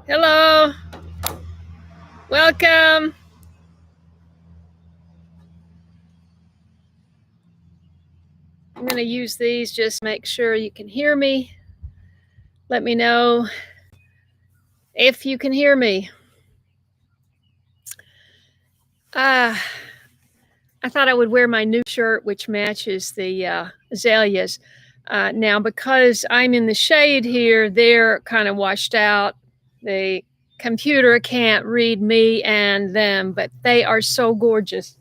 Hello. Welcome. I'm going to use these just to make sure you can hear me. Let me know if you can hear me. I thought I would wear my new shirt, which matches the azaleas. Now, because I'm in the shade here, they're kind of washed out. The computer can't read me and them, but they are so gorgeous.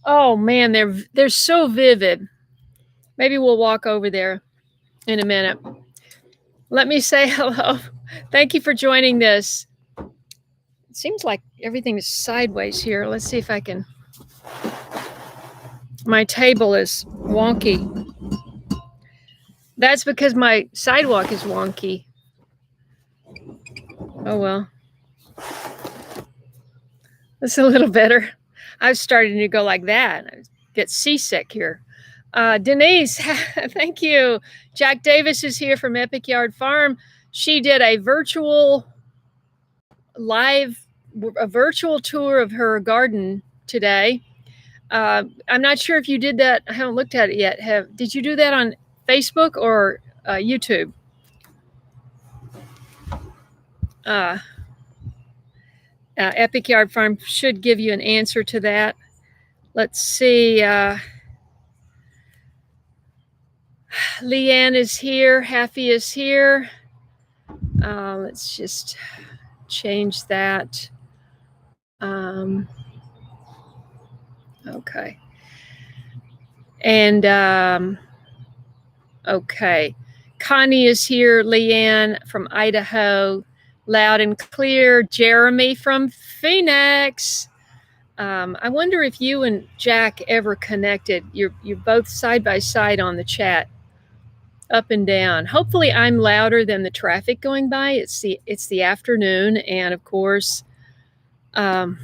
Oh man, they're so vivid. Maybe we'll walk over there in a minute. Let me say hello. Thank you for joining this. It seems like everything is sideways here. Let's see if I can. My table is wonky. That's because my sidewalk is wonky. Oh well. That's a little better. I was starting to go like that. I get seasick here. Denise, thank you. Jack Davis is here from Epic Yard Farm. She did a virtual tour of her garden today. I'm not sure if you did that. I haven't looked at it yet. Did you do that on Facebook or YouTube? Epic Yard Farm should give you an answer to that. Let's see. Leanne is here. Happy is here. Let's just change that. Okay. And okay. Connie is here. Leanne from Idaho. Loud and clear. Jeremy from Phoenix. I wonder if you and Jack ever connected. You're both side by side on the chat, up and down. Hopefully, I'm louder than the traffic going by. It's the afternoon, and of course, the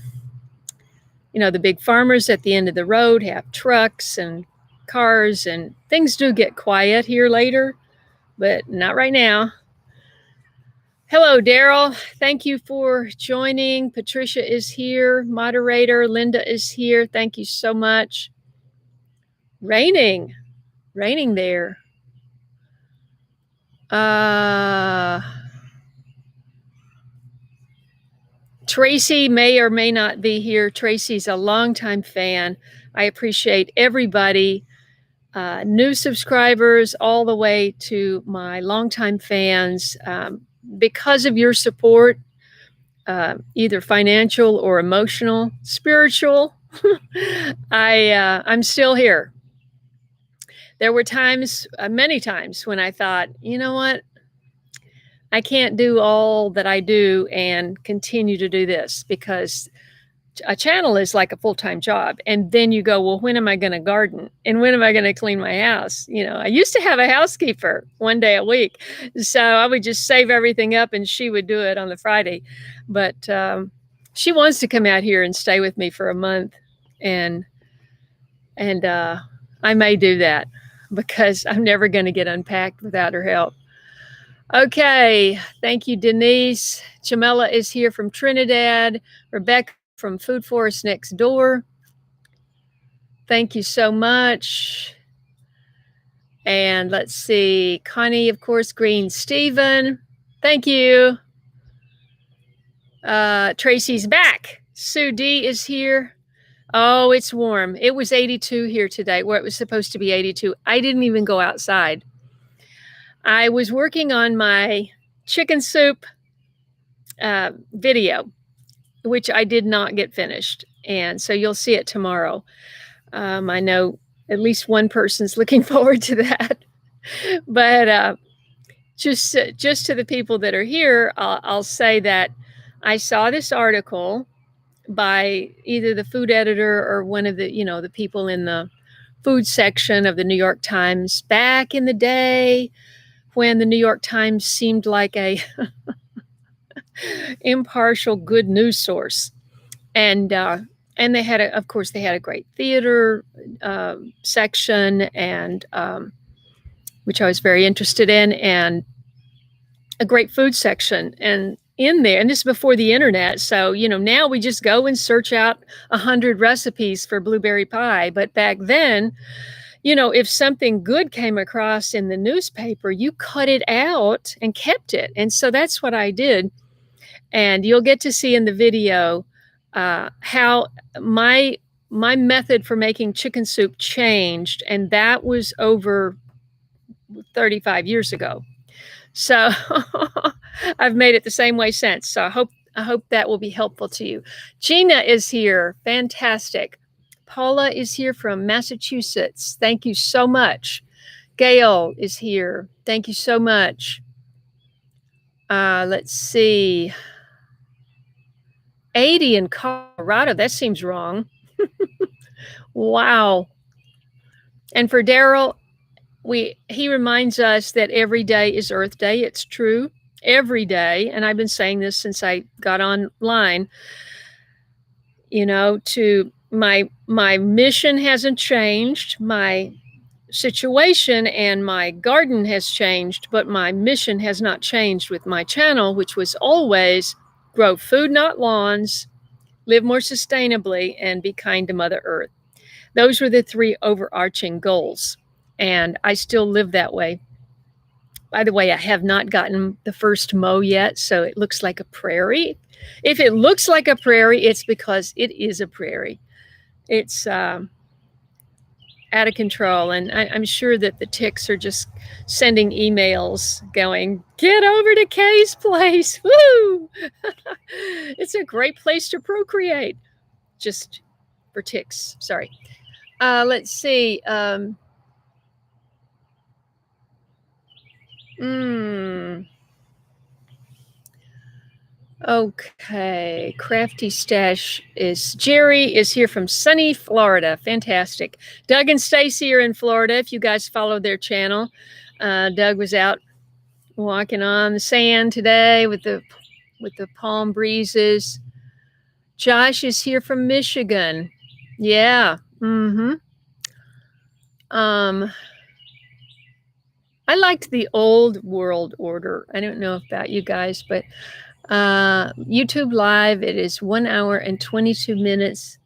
big farmers at the end of the road have trucks and cars, and things do get quiet here later, but not right now. Hello, Daryl. Thank you for joining. Patricia is here. Moderator Linda is here. Thank you so much. Raining there. Tracy may or may not be here. Tracy's a longtime fan. I appreciate everybody, new subscribers all the way to my longtime fans. Because of your support, either financial or emotional, spiritual, I'm still here. There were times, many times, when I thought, you know what? I can't do all that I do and continue to do this, because a channel is like a full-time job. And then you go, well, when am I going to garden? And when am I going to clean my house? I used to have a housekeeper one day a week. So I would just save everything up and she would do it on the Friday. But she wants to come out here and stay with me for a month. And I may do that, because I'm never going to get unpacked without her help. Okay. Thank you, Denise. Jamela is here from Trinidad. Rebecca from Food Forest Next Door. Thank you so much. And let's see, Connie, of course, Green Stephen. Thank you. Tracy's back. Sue D is here. Oh, it's warm. It was 82 here today, where it was supposed to be 82. I didn't even go outside. I was working on my chicken soup video, which I did not get finished. And so you'll see it tomorrow. I know at least one person's looking forward to that. But just to the people that are here, I'll say that I saw this article by either the food editor or one of the, the people in the food section of the New York Times back in the day, when the New York Times seemed like a impartial, good news source. And they had, of course, they had a great theater section, and which I was very interested in, and a great food section. And in there. And this is before the internet. So, now we just go and search out 100 recipes for blueberry pie. But back then, if something good came across in the newspaper, you cut it out and kept it. And so that's what I did. And you'll get to see in the video how my method for making chicken soup changed. And that was over 35 years ago. So I've made it the same way since. So I hope that will be helpful to you. Gina is here. Fantastic. Paula is here from Massachusetts. Thank you so much. Gail is here. Thank you so much. Let's see. 80 in Colorado. That seems wrong. Wow. And for Daryl, he reminds us that every day is Earth Day. It's true. Every day. And I've been saying this since I got online. To my mission hasn't changed. My situation and my garden has changed, but my mission has not changed with my channel, which was always grow food, not lawns, live more sustainably, and be kind to Mother Earth. Those were the 3 overarching goals. And I still live that way. By the way, I have not gotten the first mow yet, so it looks like a prairie. If it looks like a prairie, it's because it is a prairie. It's out of control. And I'm sure that the ticks are just sending emails going, get over to Kaye's place. Woo! It's a great place to procreate. Just for ticks. Sorry. Let's see. Okay. Crafty Stash Jerry is here from sunny Florida. Fantastic. Doug and STACY are in Florida. If you guys follow their channel, Doug was out walking on the sand today with the palm breezes. Josh is here from Michigan. Yeah. I liked the old world order. I don't know about you guys, but YouTube Live, it is 1 hour and 22 minutes.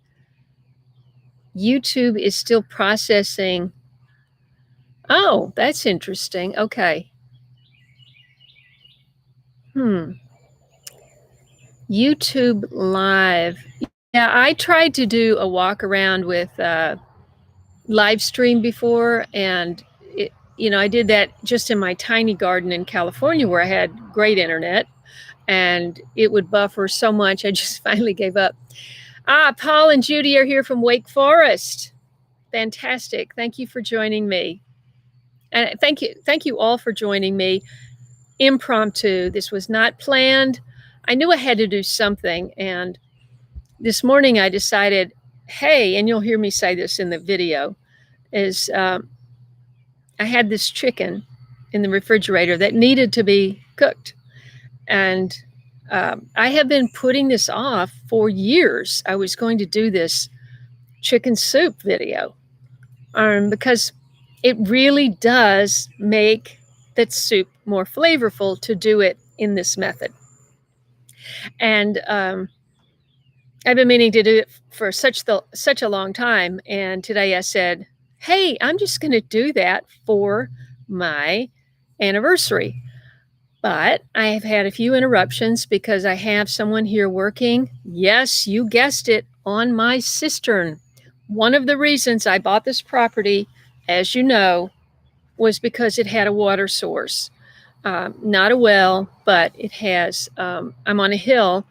YouTube is still processing. Oh, that's interesting. Okay. YouTube Live. Yeah, I tried to do a walk around with live stream before, and I did that just in my tiny garden in California where I had great internet, and it would buffer so much I just finally gave up. Paul and Judy are here from Wake Forest. Fantastic. Thank you for joining me. And thank you all for joining me. Impromptu. This was not planned. I knew I had to do something, and this morning I decided, hey, and you'll hear me say this in the video, is I had this chicken in the refrigerator that needed to be cooked. And I have been putting this off for years. I was going to do this chicken soup video because it really does make that soup more flavorful to do it in this method. And I've been meaning to do it for such a long time. And today I said, hey, I'm just going to do that for my anniversary. But I have had a few interruptions because I have someone here working. Yes, you guessed it, on my cistern. One of the reasons I bought this property, as you know, was because it had a water source. Not a well, but it has, I'm on a hill,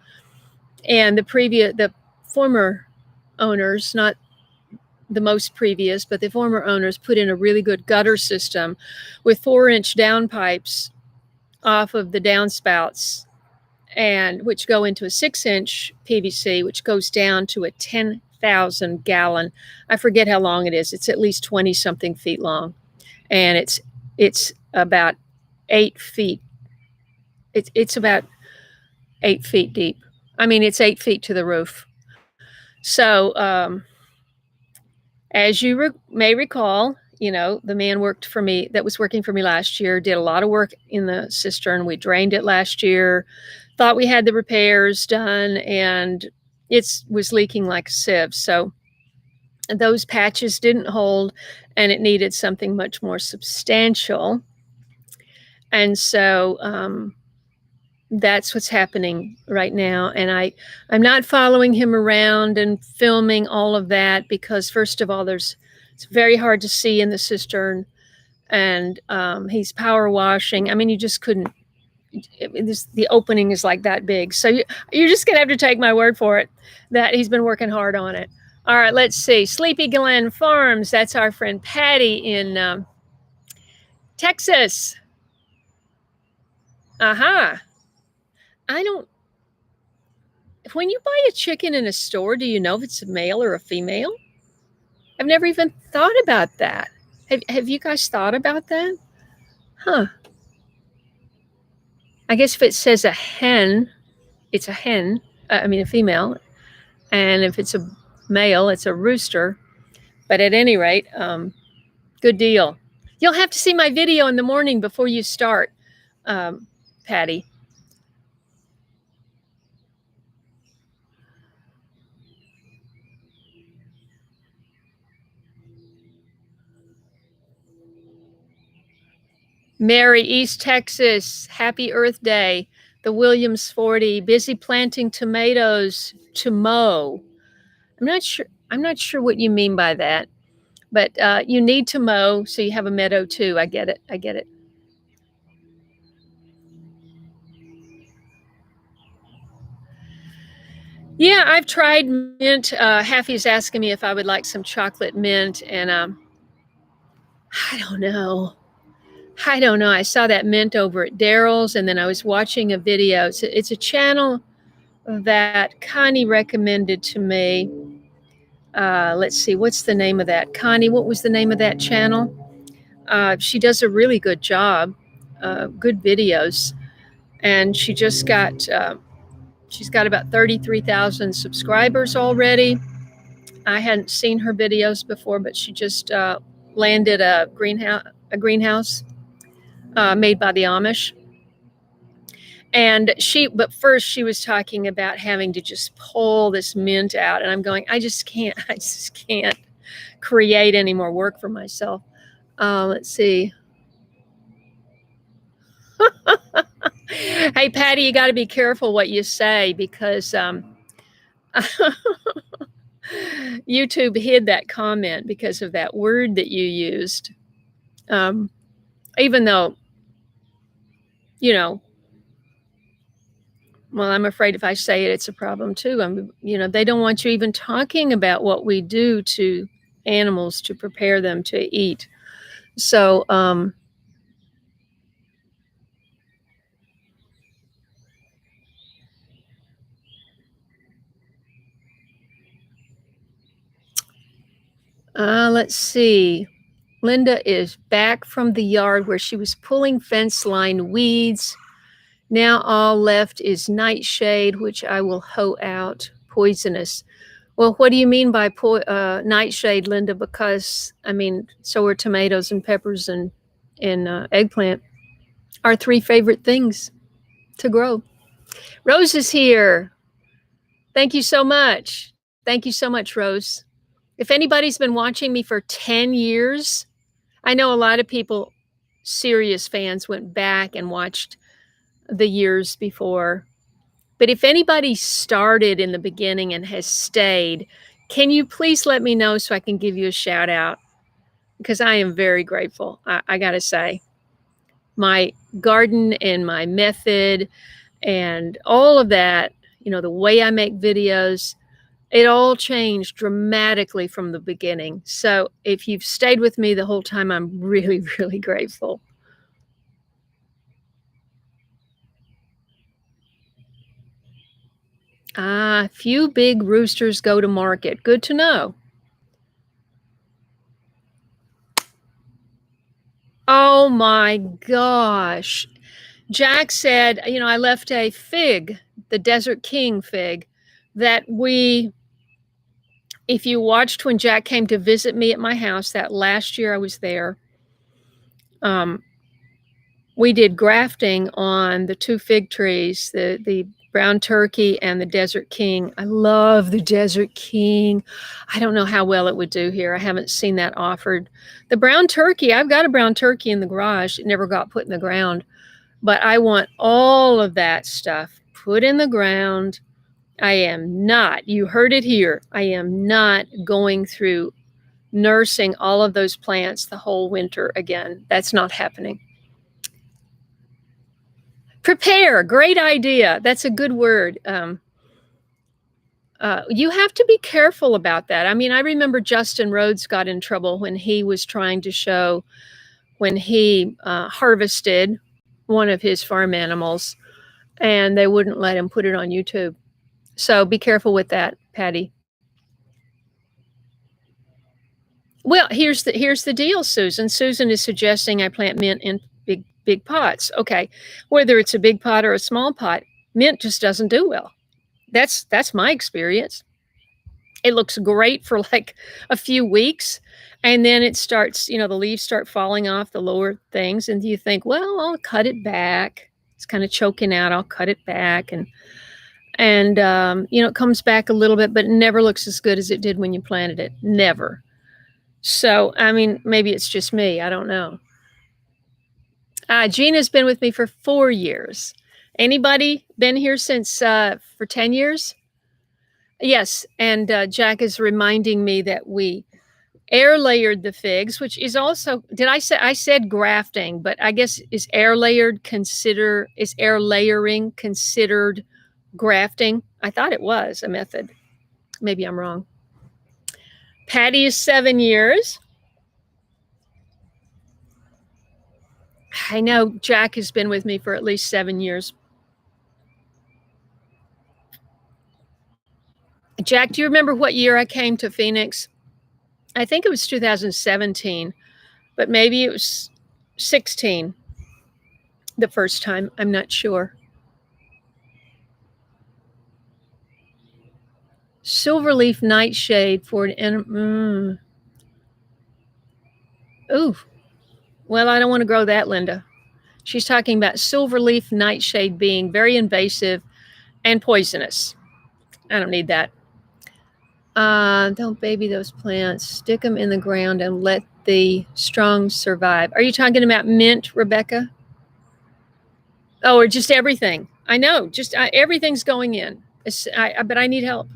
and the former owners, not the most previous, but the former owners put in a really good gutter system with 4-inch downpipes off of the downspouts, and which go into a 6-inch PVC, which goes down to a 10,000 gallon. I forget how long it is. It's at least 20 something feet long, and it's about 8 feet. It's about 8 feet deep. I mean, it's 8 feet to the roof. So, as you may recall, the man worked for me, that was working for me last year, did a lot of work in the cistern. We drained it last year, thought we had the repairs done, and it was leaking like a sieve. So those patches didn't hold, and it needed something much more substantial. And so that's what's happening right now. And I'm not following him around and filming all of that because, first of all, it's very hard to see in the cistern, and he's power washing. I mean, you just couldn't. The opening is like that big, so you're just gonna have to take my word for it that he's been working hard on it. All right, let's see. Sleepy Glen Farms. That's our friend Patty in Texas. When you buy a chicken in a store, do you know if it's a male or a female? I've never even thought about that. Have you guys thought about that? Huh. I guess if it says a hen, it's a hen. A female. And if it's a male, it's a rooster. But at any rate, good deal. You'll have to see my video in the morning before you start, Patty. Mary, East Texas, happy Earth Day. The Williams 40, busy planting tomatoes to mow. I'm not sure what you mean by that, but you need to mow so you have a meadow too. I get it. Yeah, I've tried mint. Haffy's asking me if I would like some chocolate mint, and I don't know. I saw that mint over at Daryl's, and then I was watching a video. It's a channel that Connie recommended to me. Let's see, what's the name of that? Connie, what was the name of that channel? She does a really good job, good videos, and she just got, she's got about 33,000 subscribers already. I hadn't seen her videos before, but she just landed a greenhouse made by the Amish. And but first she was talking about having to just pull this mint out. And I'm going, I just can't create any more work for myself. Let's see. Hey, Patty, you got to be careful what you say because YouTube hid that comment because of that word that you used. Even though, well, I'm afraid if I say it, it's a problem too. They don't want you even talking about what we do to animals to prepare them to eat. So, let's see. Linda is back from the yard where she was pulling fence line weeds. Now all left is nightshade, which I will hoe out. Poisonous. Well, what do you mean by nightshade, Linda? Because, so are tomatoes and peppers and eggplant. Our 3 favorite things to grow. Rose is here. Thank you so much. Thank you so much, Rose. If anybody's been watching me for 10 years, I know a lot of people, serious fans, went back and watched the years before. But if anybody started in the beginning and has stayed, can you please let me know so I can give you a shout out? Because I am very grateful. I got to say, my garden and my method and all of that, the way I make videos, it all changed dramatically from the beginning. So if you've stayed with me the whole time, I'm really, really grateful. Few big roosters go to market. Good to know. Oh my gosh. Jack said, I left a fig, the Desert King fig, that we if you watched when Jack came to visit me at my house that last year I was there, we did grafting on the 2 fig trees, the brown turkey and the desert king. I love the desert king. I don't know how well it would do here. I haven't seen that offered. The brown turkey, I've got a brown turkey in the garage. It never got put in the ground, but I want all of that stuff put in the ground. I am not, you heard it here, I am not going through nursing all of those plants the whole winter again. That's not happening. Prepare, great idea. That's a good word. You have to be careful about that. I mean, I remember Justin Rhodes got in trouble when he was trying to show when he harvested one of his farm animals, and they wouldn't let him put it on YouTube. So be careful with that, Patty. Well, here's the deal, Susan. Susan is suggesting I plant mint in big pots. Okay, whether it's a big pot or a small pot, mint just doesn't do well. That's my experience. It looks great for like a few weeks, and then it starts, the leaves start falling off the lower things, and you think, well, I'll cut it back. It's kind of choking out. I'll cut it back, and it comes back a little bit, but it never looks as good as it did when you planted it. Never. So, I mean, maybe it's just me. I don't know. Gina's been with me for 4 years. Anybody been here since for 10 years? Yes, and Jack is reminding me that we air layered the figs, which is also, I said grafting, but I guess is air layering considered grafting? I thought it was a method. Maybe I'm wrong. Patty is 7 years. I know Jack has been with me for at least 7 years. Jack, do you remember what year I came to Phoenix? I think it was 2017, but maybe it was 16 the first time. I'm not sure. Silverleaf nightshade for an Ooh. Well, I don't want to grow that, Linda. She's talking about silverleaf nightshade being very invasive and poisonous. I don't need that. Don't baby those plants. Stick them in the ground and let the strong survive. Are you talking about mint, Rebecca? Oh, or just everything? I know, just everything's going in. But I need help.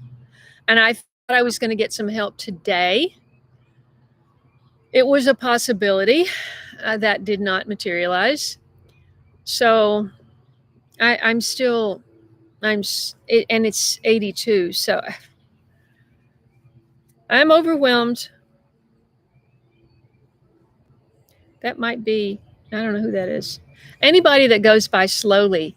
And I thought I was going to get some help today. It was a possibility that did not materialize. So and it's 82. So I'm overwhelmed. That might be, I don't know who that is. Anybody that goes by slowly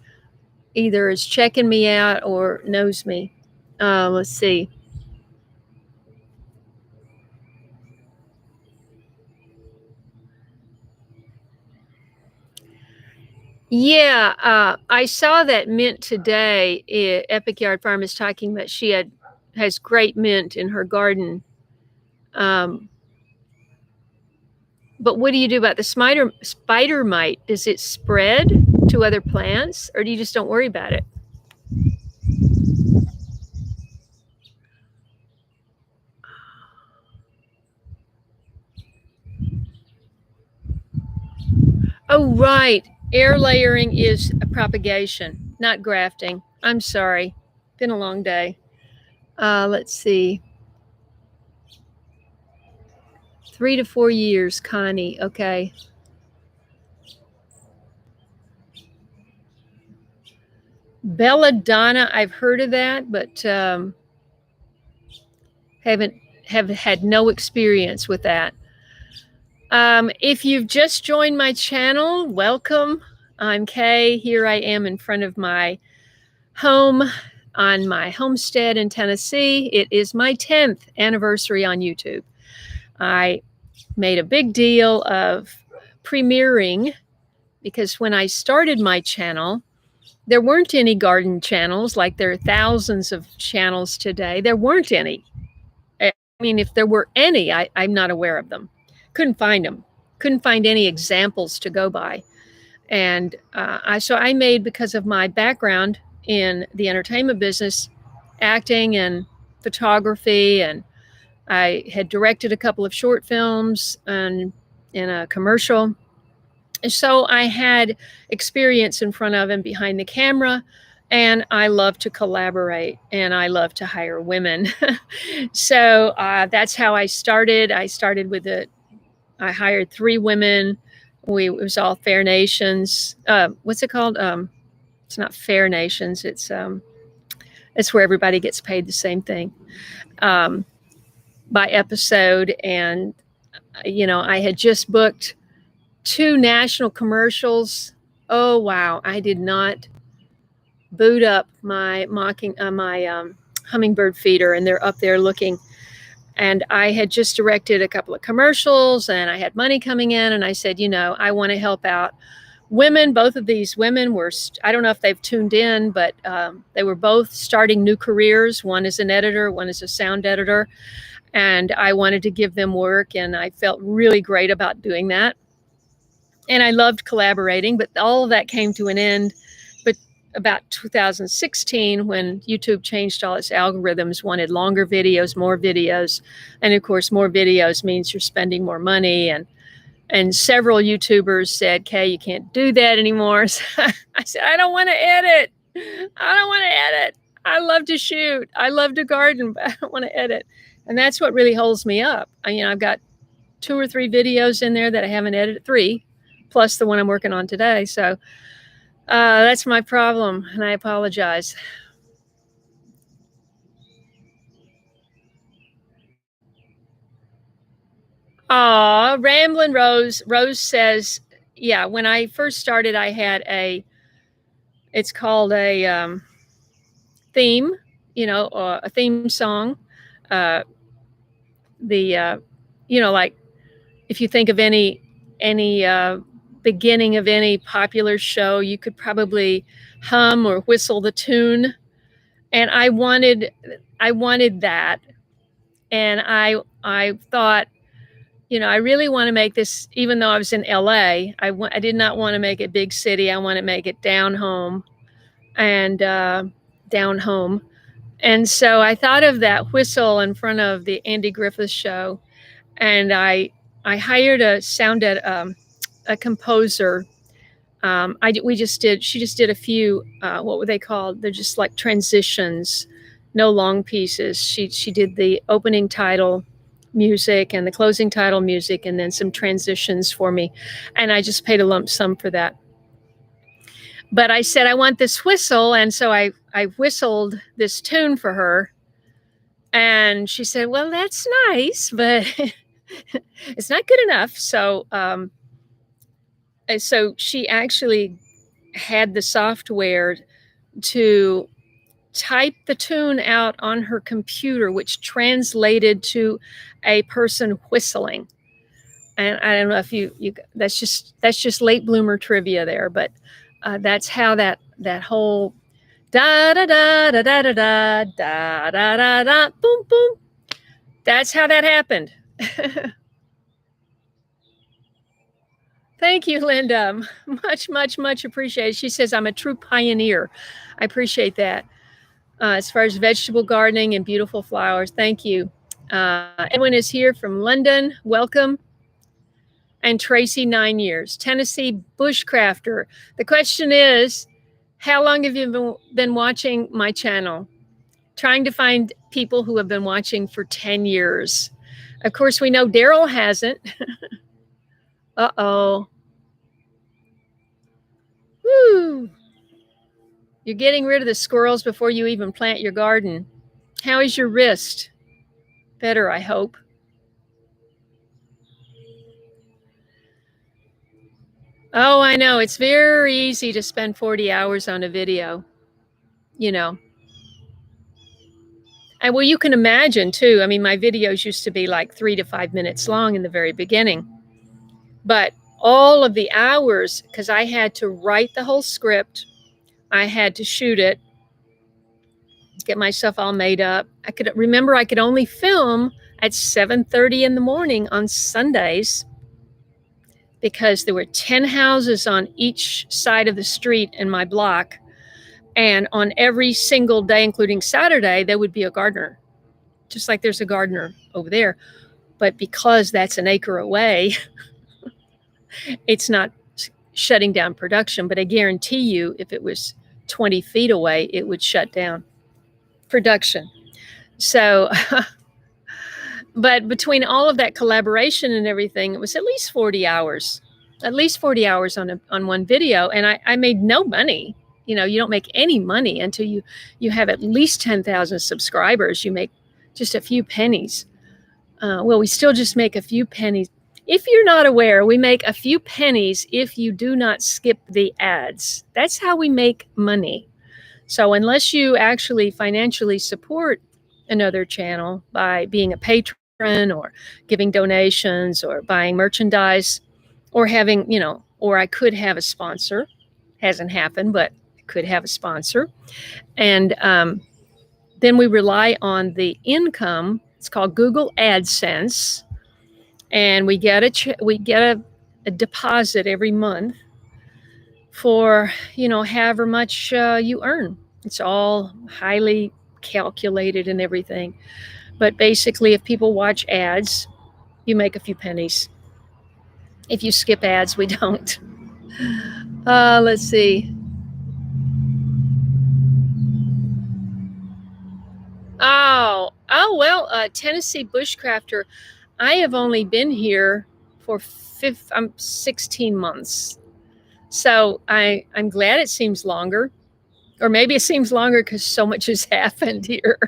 either is checking me out or knows me. Let's see. Yeah, I saw that mint today. Epic Yard Farm is talking about she has great mint in her garden. But what do you do about the spider mite? Does it spread to other plants, or do you just don't worry about it? Oh, right. Air layering is a propagation, not grafting. I'm sorry. Been a long day. Let's see. 3 to 4 years, Connie. Okay. Belladonna, I've heard of that, but have had no experience with that. If you've just joined my channel, welcome. I'm Kaye. Here I am in front of my home on my homestead in Tennessee. It is my 10th anniversary on YouTube. I made a big deal of premiering because when I started my channel, there weren't any garden channels like there are thousands of channels today. There weren't any. mean, if there were any, I'm not aware of them. Couldn't find them. Couldn't find any examples to go by. And so I made, because of my background in the entertainment business, acting and photography, and I had directed a couple of short films and in a commercial. So I had experience in front of and behind the camera, and I love to collaborate, and I love to hire women. So that's how I started. I started with I hired 3 women. It was all Fair Nations. What's it called? It's not Fair Nations. It's where everybody gets paid the same thing by episode. And I had just booked 2 national commercials. Oh wow! I did not boot up my hummingbird feeder, and they're up there looking. And I had just directed a couple of commercials, and I had money coming in, and I said, I want to help out women. Both of these women were, I don't know if they've tuned in, but they were both starting new careers. One is an editor, one is a sound editor. And I wanted to give them work, and I felt really great about doing that. And I loved collaborating, but all of that came to an end. But about 2016, when YouTube changed all its algorithms, wanted longer videos, more videos. And of course, more videos means you're spending more money. And several YouTubers said, Kaye, you can't do that anymore. So I said, I don't want to edit. I don't want to edit. I love to shoot. I love to garden, but I don't want to edit. And that's what really holds me up. I've got 2 or 3 videos in there that I haven't edited, 3, plus the one I'm working on today. So that's my problem, and I apologize. Aw, Ramblin' Rose. Rose says, yeah, when I first started, I had it's called a theme, a theme song. Like if you think of any beginning of any popular show, you could probably hum or whistle the tune. And I wanted that. And I thought, I really want to make this, even though I was in LA, I did not want to make it big city. I want to make it down home. And And so I thought of that whistle in front of the Andy Griffith show. And I hired a composer. She just did a few, what were they called? They're just like transitions, no long pieces. She did the opening title music and the closing title music, and then some transitions for me. And I just paid a lump sum for that. But I said, I want this whistle. And so I whistled this tune for her. And she said, well, that's nice, but it's not good enough. So she actually had the software to type the tune out on her computer, which translated to a person whistling. And I don't know if that's just late bloomer trivia there, but that's how that whole da da da da da da da da da da da boom boom. That's how that happened. Thank you, Linda. Much, much, much appreciated. She says, I'm a true pioneer. I appreciate that. As far as vegetable gardening and beautiful flowers, thank you. Edwin is here from London. Welcome. And Tracy, 9 years. Tennessee bushcrafter. The question is, how long have you been watching my channel? Trying to find people who have been watching for 10 years. Of course, we know Daryl hasn't. Uh-oh. Woo. You're getting rid of the squirrels before you even plant your garden. How is your wrist? Better, I hope. Oh, I know. It's very easy to spend 40 hours on a video, And well, you can imagine too. I mean, my videos used to be like 3 to 5 minutes long in the very beginning. But all of the hours, because I had to write the whole script, I had to shoot it, get myself all made up. I could only film at 7:30 in the morning on Sundays, because there were 10 houses on each side of the street in my block. And on every single day, including Saturday, there would be a gardener, just like there's a gardener over there. But because that's an acre away, it's not shutting down production. But I guarantee you, if it was 20 feet away, it would shut down production. So, but between all of that collaboration and everything, it was at least 40 hours on one video. And I made no money. You know, you don't make any money until you have at least 10,000 subscribers. You make just a few pennies. Well, we still just make a few pennies. If you're not aware, we make a few pennies if you do not skip the ads. That's how we make money. So unless you actually financially support another channel by being a patron or giving donations or buying merchandise or having, you know, or I could have a sponsor. Hasn't happened, but I could have a sponsor. And then we rely on the income. It's called Google AdSense. And we get a deposit every month for, you know, however much you earn. It's all highly calculated and everything. But basically, if people watch ads, you make a few pennies. If you skip ads, we don't. Let's see. Oh, well, Tennessee Bushcrafter. I have only been here for 16 months. So I'm glad it seems longer. Or maybe it seems longer because so much has happened here.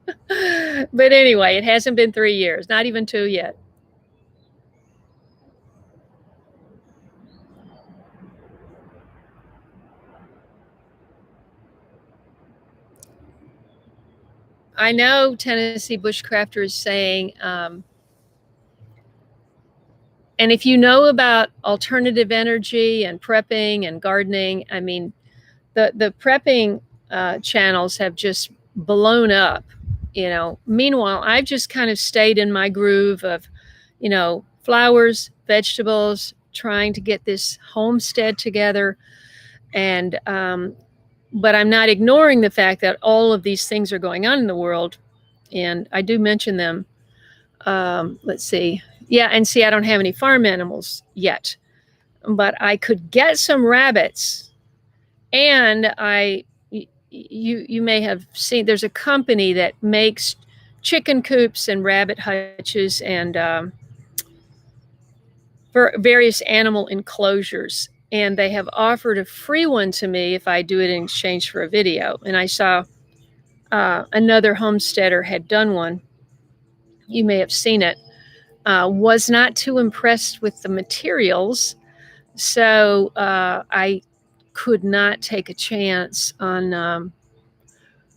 But anyway, it hasn't been 3 years, not even 2 yet. I know Tennessee Bushcrafter is saying, and if you know about alternative energy and prepping and gardening, I mean, the prepping channels have just blown up, you know. Meanwhile, I've just kind of stayed in my groove of, you know, flowers, vegetables, trying to get this homestead together. And, but I'm not ignoring the fact that all of these things are going on in the world. And I do mention them. Let's see. Yeah, and see, I don't have any farm animals yet, but I could get some rabbits. And you may have seen, there's a company that makes chicken coops and rabbit hutches and for various animal enclosures. And they have offered a free one to me if I do it in exchange for a video. And I saw another homesteader had done one. You may have seen it. Was not too impressed with the materials. So I could not take a chance on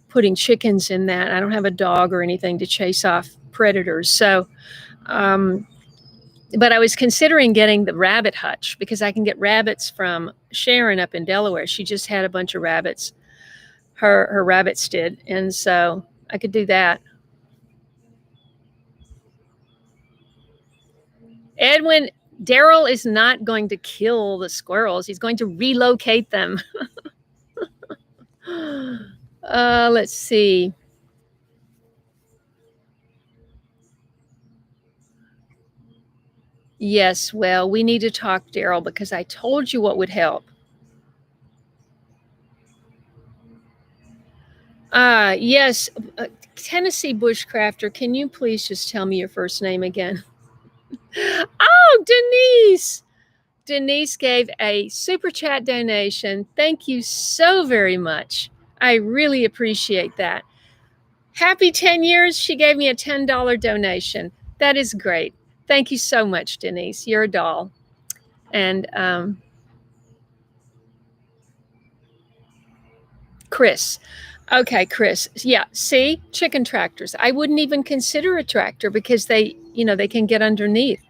putting chickens in that. I don't have a dog or anything to chase off predators. So, but I was considering getting the rabbit hutch because I can get rabbits from Sharon up in Delaware. She just had a bunch of rabbits. Her rabbits did. And so I could do that. Edwin, Daryl is not going to kill the squirrels. He's going to relocate them. Let's see. Yes, well, we need to talk, Daryl, because I told you what would help. Yes, Tennessee Bushcrafter, can you please just tell me your first name again? Oh, Denise! Denise gave a super chat donation. Thank you so very much. I really appreciate that. Happy 10 years. She gave me a $10 donation. That is great. Thank you so much, Denise. You're a doll. And Chris. Okay, Chris. Yeah, see, chicken tractors. I wouldn't even consider a tractor because they, you know, they can get underneath.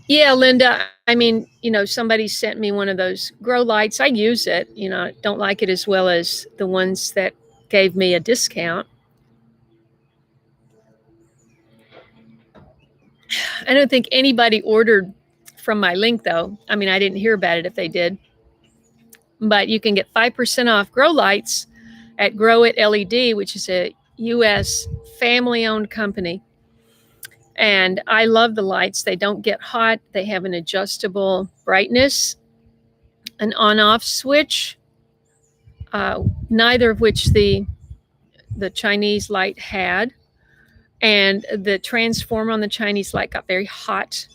Yeah, Linda, I mean, somebody sent me one of those grow lights. I use it, don't like it as well as the ones that gave me a discount. I don't think anybody ordered from my link though. I mean, I didn't hear about it if they did. But you can get 5% off grow lights at Grow It LED, which is a US family owned company. And I love the lights. They don't get hot. They have an adjustable brightness, an on off switch, neither of which the Chinese light had. And the transformer on the Chinese light got very hot.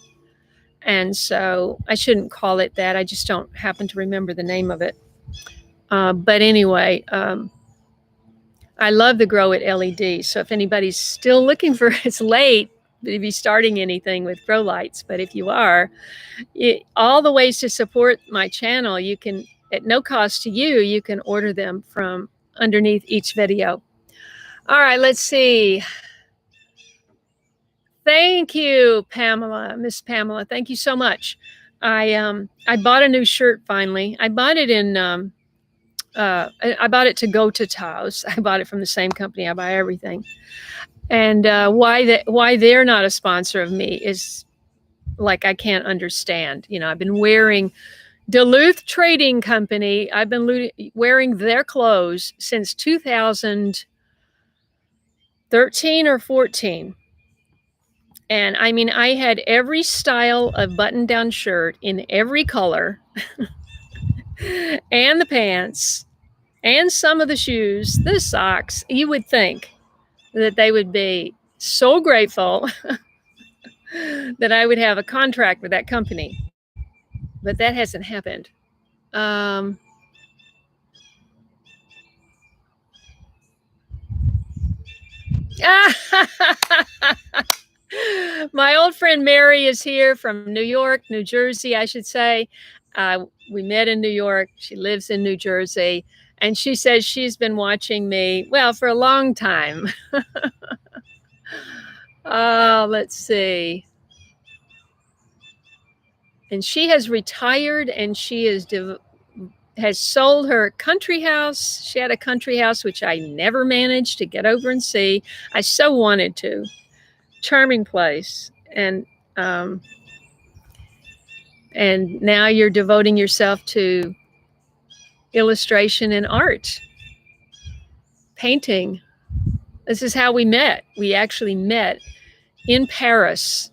And so I shouldn't call it that. I just don't happen to remember the name of it. But anyway, I love the Grow It LED. So if anybody's still looking for, it's late to be starting anything with grow lights. But if you are, all the ways to support my channel, you can, at no cost to you, you can order them from underneath each video. All right, let's see. Thank you, Pamela, Miss Pamela. Thank you so much. I bought a new shirt finally. I bought it in I bought it to go to Taos. I bought it from the same company I buy everything. And why they're not a sponsor of me is like I can't understand. I've been wearing Duluth Trading Company. I've been wearing their clothes since 2013 or 14. And I mean, I had every style of button-down shirt in every color, and the pants, and some of the shoes, the socks. You would think that they would be so grateful that I would have a contract with that company, but that hasn't happened. My old friend Mary is here from New York, New Jersey, I should say. We met in New York. She lives in New Jersey. And she says she's been watching me, well, for a long time. Let's see. And she has retired, and she has sold her country house. She had a country house, which I never managed to get over and see. I so wanted to. Charming place. And now you're devoting yourself to illustration and art, painting. This is how we met. We actually met in Paris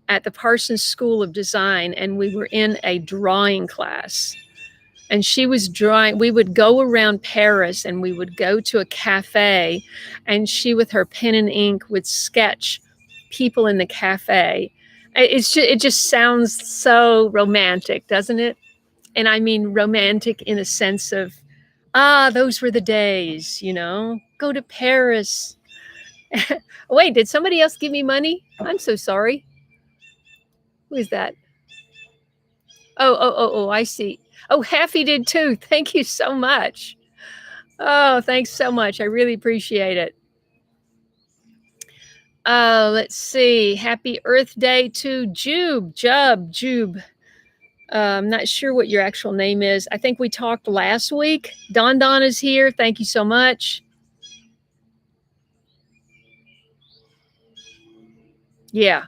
at the Parsons School of Design, and we were in a drawing class. And she was drawing. We would go around Paris, and we would go to a cafe, and she, with her pen and ink, would sketch people in the cafe. It just sounds so romantic, doesn't it? And I mean romantic in a sense of, those were the days, go to Paris. Wait, did somebody else give me money? I'm so sorry. Who is that? Oh, I see. Oh, Happy did too. Thank you so much. Oh, thanks so much. I really appreciate it. Let's see. Happy Earth Day to Jube. I'm not sure what your actual name is. I think we talked last week. Don is here. Thank you so much. Yeah.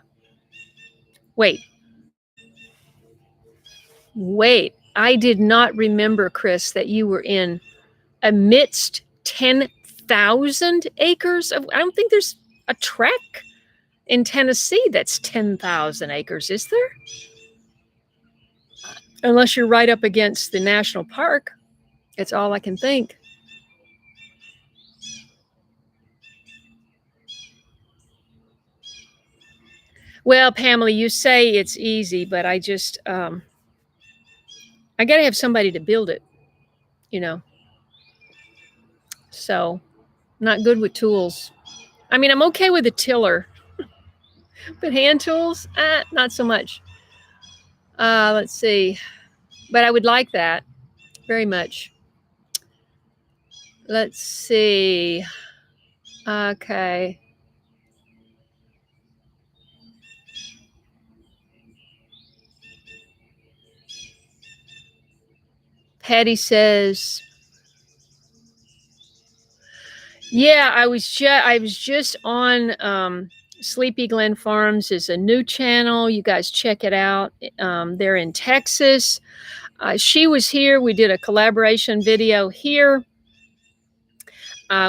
Wait. I did not remember, Chris, that you were in amidst 10,000 acres of, I don't think there's a track in Tennessee that's 10,000 acres, is there? Unless you're right up against the national park. It's all I can think. Well, Pamela, you say it's easy, but I just, I got to have somebody to build it, So, not good with tools. I mean, I'm okay with a tiller, but hand tools, not so much. Let's see. But I would like that very much. Let's see. Okay. Patty says, yeah, I was just on Sleepy Glen Farms is a new channel. You guys check it out. They're in Texas. She was here. We did a collaboration video here,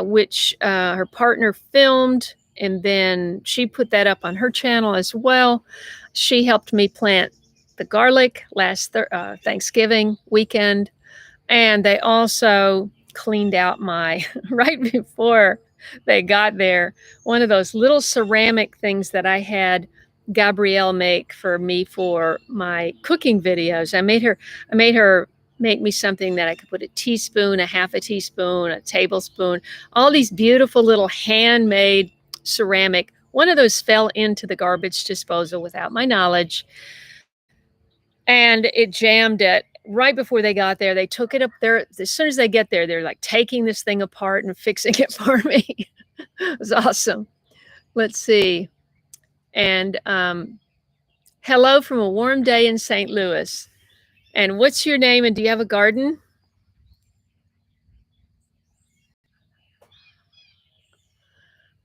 which her partner filmed, and then she put that up on her channel as well. She helped me plant the garlic last Thanksgiving weekend, and they also cleaned out my, right before they got there, one of those little ceramic things that I had Gabrielle make for me for my cooking videos. I made her make me something that I could put a teaspoon, a half a teaspoon, a tablespoon, all these beautiful little handmade ceramic. One of those fell into the garbage disposal without my knowledge, and it jammed it. Right before they got there, they took it up there. As soon as they get there, they're like taking this thing apart and fixing it for me. It was awesome. Let's see. And hello from a warm day in St. Louis. And what's your name, and do you have a garden?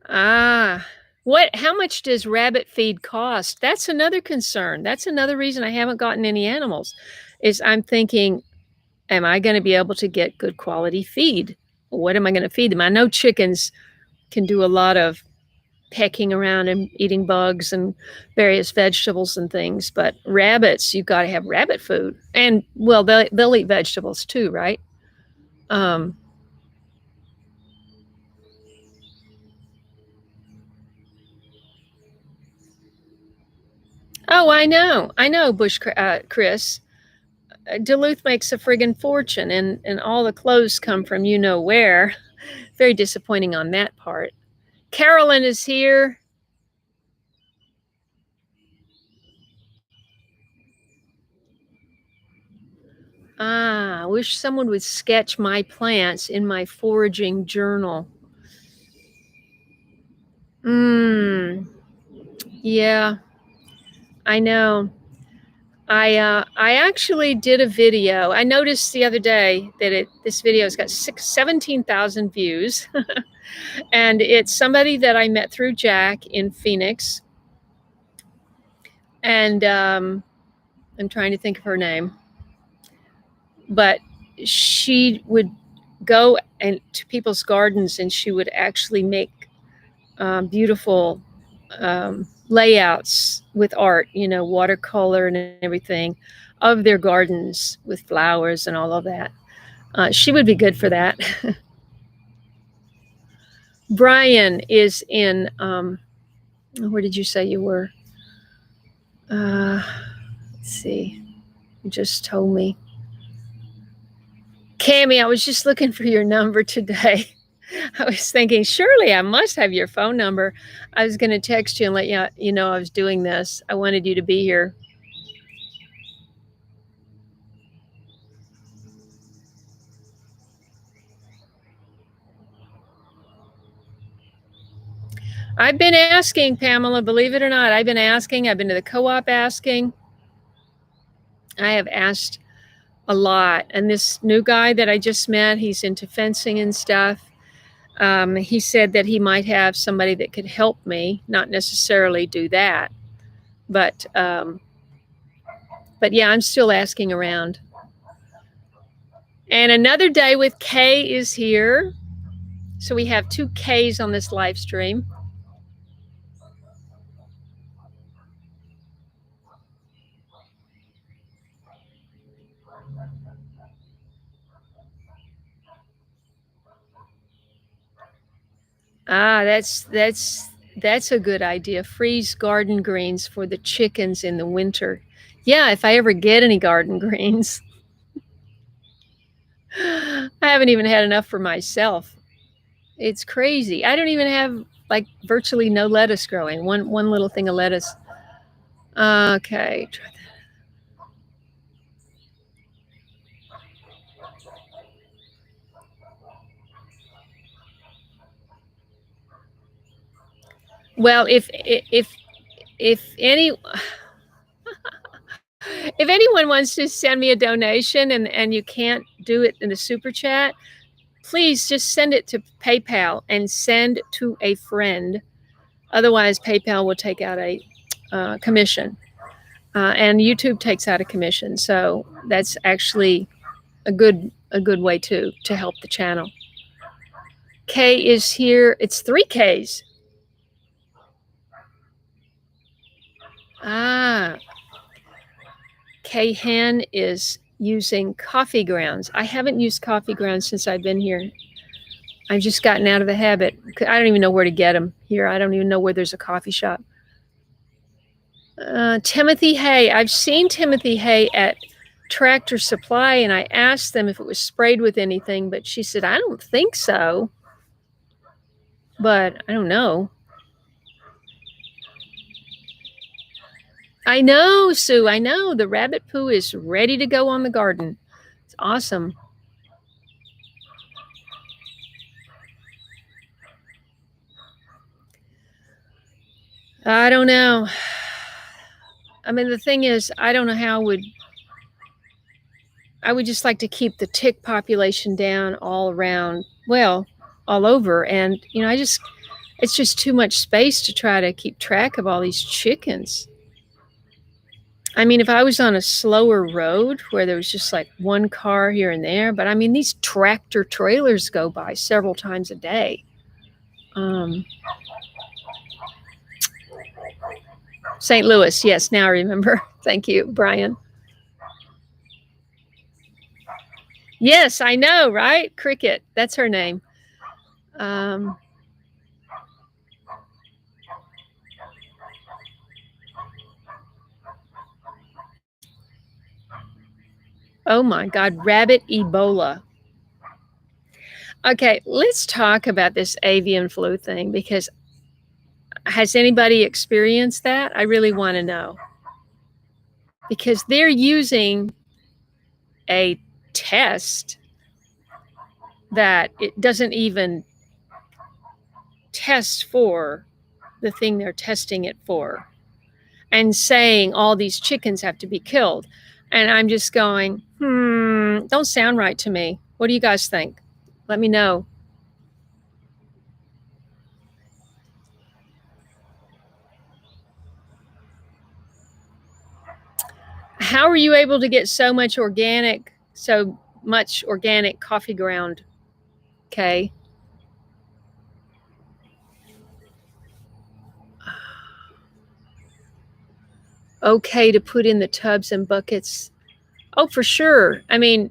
How much does rabbit feed cost? That's another concern. That's another reason I haven't gotten any animals, is I'm thinking, am I going to be able to get good quality feed? What am I going to feed them? I know chickens can do a lot of pecking around and eating bugs and various vegetables and things, but rabbits, you've got to have rabbit food. And well, they'll eat vegetables too, right? Oh, I know, Bush Chris. Duluth makes a friggin' fortune, and all the clothes come from you know where. Very disappointing on that part. Carolyn is here. I wish someone would sketch my plants in my foraging journal. Yeah, I know. I actually did a video. I noticed the other day that this video has got 17,000 views. And it's somebody that I met through Jack in Phoenix. And I'm trying to think of her name. But she would go to people's gardens, and she would actually make beautiful layouts with art, watercolor and everything, of their gardens with flowers and all of that. She would be good for that. Brian is in, where did you say you were? Let's see. You just told me. Cammie, I was just looking for your number today. I was thinking, surely I must have your phone number. I was going to text you and let you know I was doing this. I wanted you to be here. I've been asking, Pamela, believe it or not, I've been asking. I've been to the co-op asking. I have asked a lot. And this new guy that I just met, he's into fencing and stuff. He said that he might have somebody that could help me, not necessarily do that. But yeah, I'm still asking around. And another day with Kaye is here. So we have 2 Kays on this live stream. That's a good idea. Freeze garden greens for the chickens in the winter. Yeah, if I ever get any garden greens. I haven't even had enough for myself. It's crazy. I don't even have like virtually no lettuce growing. One little thing of lettuce. Okay. Well, if anyone wants to send me a donation and you can't do it in the super chat, please just send it to PayPal and send to a friend. Otherwise, PayPal will take out a commission, and YouTube takes out a commission. So that's actually a good way to help the channel. Kaye is here. It's 3 Ks. Kaye Hen is using coffee grounds. I haven't used coffee grounds since I've been here. I've just gotten out of the habit. I don't even know where to get them here. I don't even know where there's a coffee shop. Timothy Hay. I've seen Timothy Hay at Tractor Supply, and I asked them if it was sprayed with anything, but she said, I don't think so. But I don't know. I know, Sue. I know. The rabbit poo is ready to go on the garden. It's awesome. I don't know. I mean, the thing is, I don't know how I would just like to keep the tick population down all around, well, all over. And, you know, it's just too much space to try to keep track of all these chickens. I mean, if I was on a slower road where there was just like one car here and there, but I mean, these tractor trailers go by several times a day. St. Louis, yes, now I remember. Thank you, Brian. Yes, I know, right? Cricket, that's her name. Oh my God, rabbit Ebola. Okay, let's talk about this avian flu thing, because has anybody experienced that? I really want to know. Because they're using a test that it doesn't even test for the thing they're testing it for, and saying all these chickens have to be killed. And I'm just going, don't sound right to me. What do you guys think? Let me know. How are you able to get so much organic coffee ground, Kaye? Okay to put in the tubs and buckets? Oh, for sure. I mean,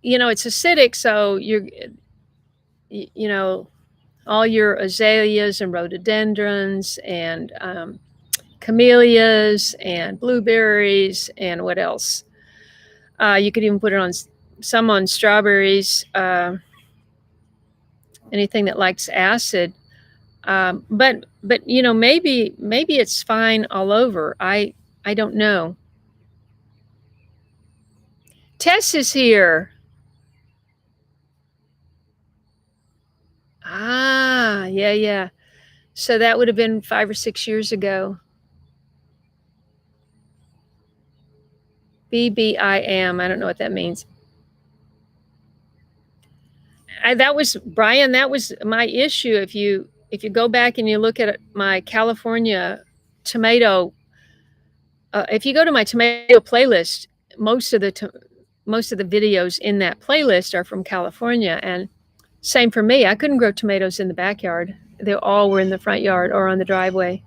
you know, it's acidic, so you know, all your azaleas and rhododendrons and camellias and blueberries and what else? You could even put it on some on strawberries, anything that likes acid. But you know, maybe it's fine all over. I don't know. Tess is here. Yeah. So that would have been 5 or 6 years ago. BBIM. I don't know what that means. That was Brian. That was my issue. If you go back and you look at my California tomato, if you go to my tomato playlist, most of the videos in that playlist are from California. And same for me. I couldn't grow tomatoes in the backyard. They all were in the front yard or on the driveway.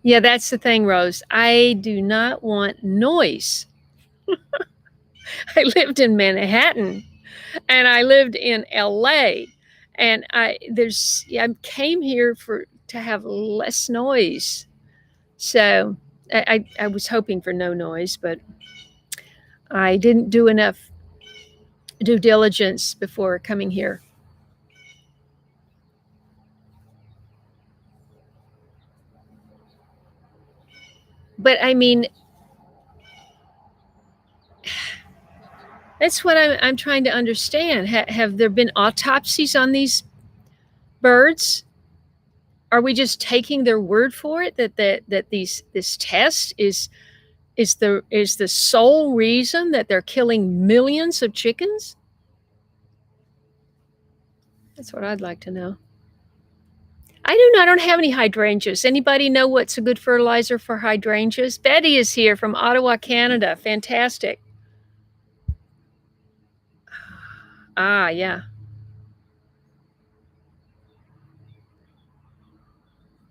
Yeah, that's the thing, Rose. I do not want noise. I lived in Manhattan and I lived in LA, and I came here to have less noise. So I was hoping for no noise, but I didn't do enough due diligence before coming here. But I mean, that's what I'm trying to understand. Have there been autopsies on these birds? Are we just taking their word for it that this test is is the sole reason that they're killing millions of chickens? That's what I'd like to know. I don't have any hydrangeas. Anybody know what's a good fertilizer for hydrangeas? Betty is here from Ottawa, Canada. Fantastic. Ah, yeah.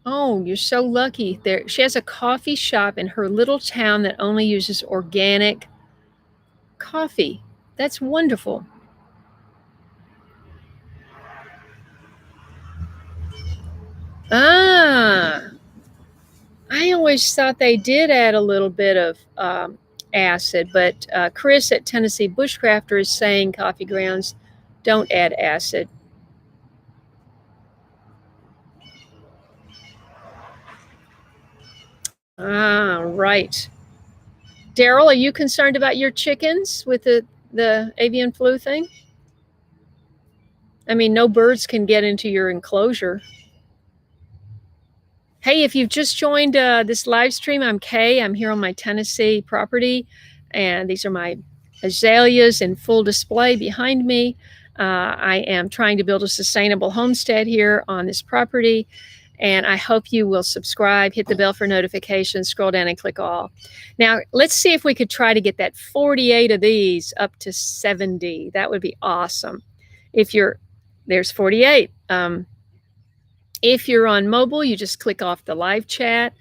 Oh, you're so lucky. There, she has a coffee shop in her little town that only uses organic coffee. That's wonderful. Ah, I always thought they did add a little bit of acid, but Chris at Tennessee Bushcrafter is saying coffee grounds don't add acid. Ah, right. Daryl, are you concerned about your chickens with the avian flu thing? I mean, no birds can get into your enclosure. Hey, if you've just joined this live stream, I'm Kaye. I'm here on my Tennessee property, and these are my azaleas in full display behind me. I am trying to build a sustainable homestead here on this property, and I hope you will subscribe, hit the bell for notifications, scroll down and click all. Now, let's see if we could try to get that 48 of these up to 70. That would be awesome. There's 48. If you're on mobile, you just click off the live chat,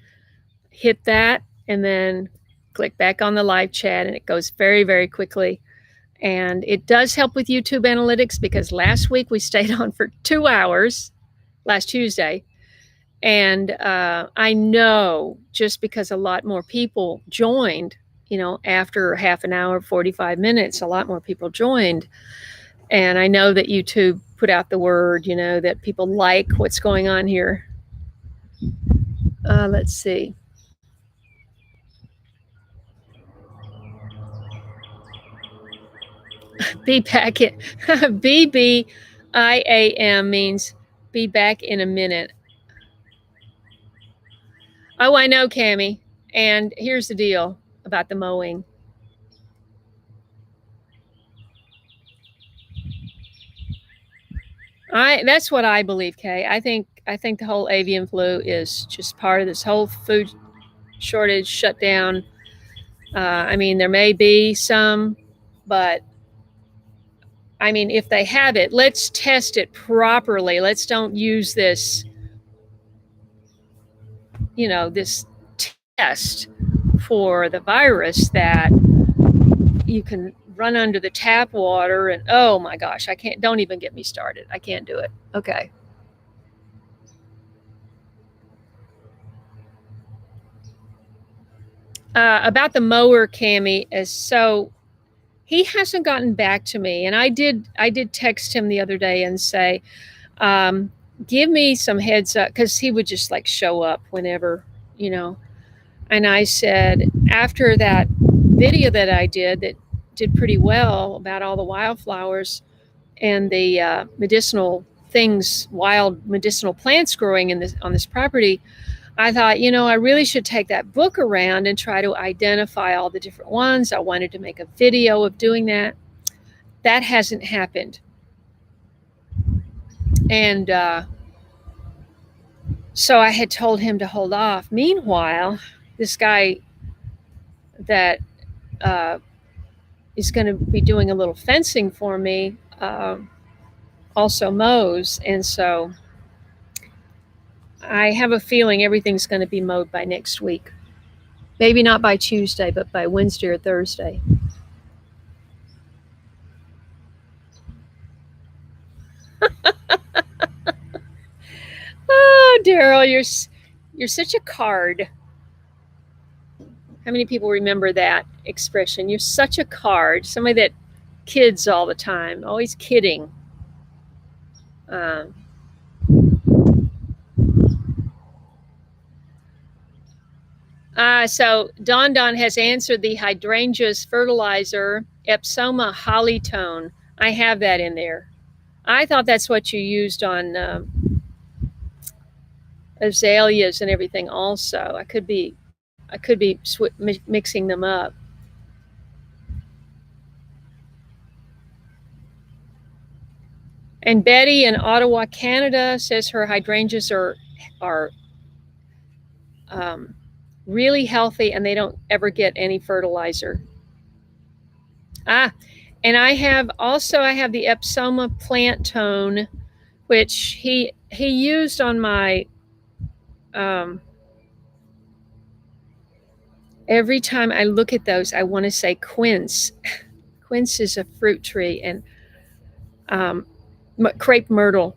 hit that, and then click back on the live chat, and it goes very, very quickly. And it does help with YouTube analytics because last week we stayed on for 2 hours, last Tuesday. And I know just because a lot more people joined, after half an hour, 45 minutes, a lot more people joined. And I know that YouTube put out the word, that people like what's going on here. Let's see. Be back in BBIAM means be back in a minute. Oh, I know, Cammie. And here's the deal about the mowing. That's what I believe, Kay. I think the whole avian flu is just part of this whole food shortage shutdown. I mean, there may be some, but I mean, if they have it, let's test it properly. Let's don't use this, this test for the virus that you can run under the tap water and oh my gosh, I can't, don't even get me started. I can't do it. Okay. About the mower, Cammie, so he hasn't gotten back to me, and I did text him the other day and say, give me some heads up, because he would just like show up whenever, and I said, after that video that I did that did pretty well about all the wildflowers and the medicinal things, wild medicinal plants growing on this property, I thought, I really should take that book around and try to identify all the different ones. I wanted to make a video of doing that. That hasn't happened. And so I had told him to hold off. Meanwhile, this guy that is going to be doing a little fencing for me also mows. And so I have a feeling everything's going to be mowed by next week. Maybe not by Tuesday, but by Wednesday or Thursday. Oh, Daryl, you're such a card. How many people remember that expression? You're such a card. Somebody that kids all the time, always kidding. So Don has answered the hydrangeas fertilizer, Epsoma hollytone. I have that in there. I thought that's what you used on azaleas and everything also. I could be I could be mixing them up. And Betty in Ottawa, Canada says her hydrangeas are really healthy and they don't ever get any fertilizer. And I have the Epsoma plant tone, which he used on my every time I look at those, I want to say quince. Quince is a fruit tree, and crepe myrtle.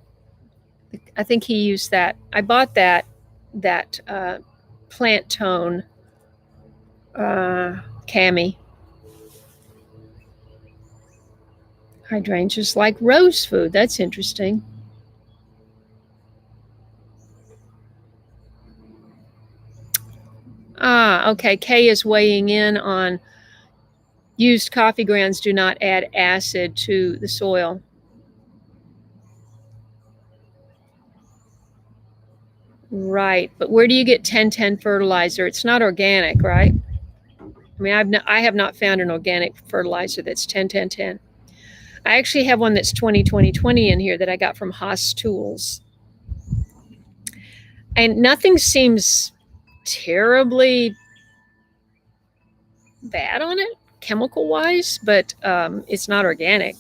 I think he used that. I bought that plant tone cami. Hydrangeas like rose food. That's interesting. Okay. Kaye is weighing in on used coffee grounds do not add acid to the soil. Right. But where do you get 10-10 fertilizer? It's not organic, right? I mean, I have not found an organic fertilizer that's 10-10-10. I actually have one that's 20-20-20 in here that I got from Haas Tools. And nothing seems terribly bad on it, chemical-wise, but it's not organic.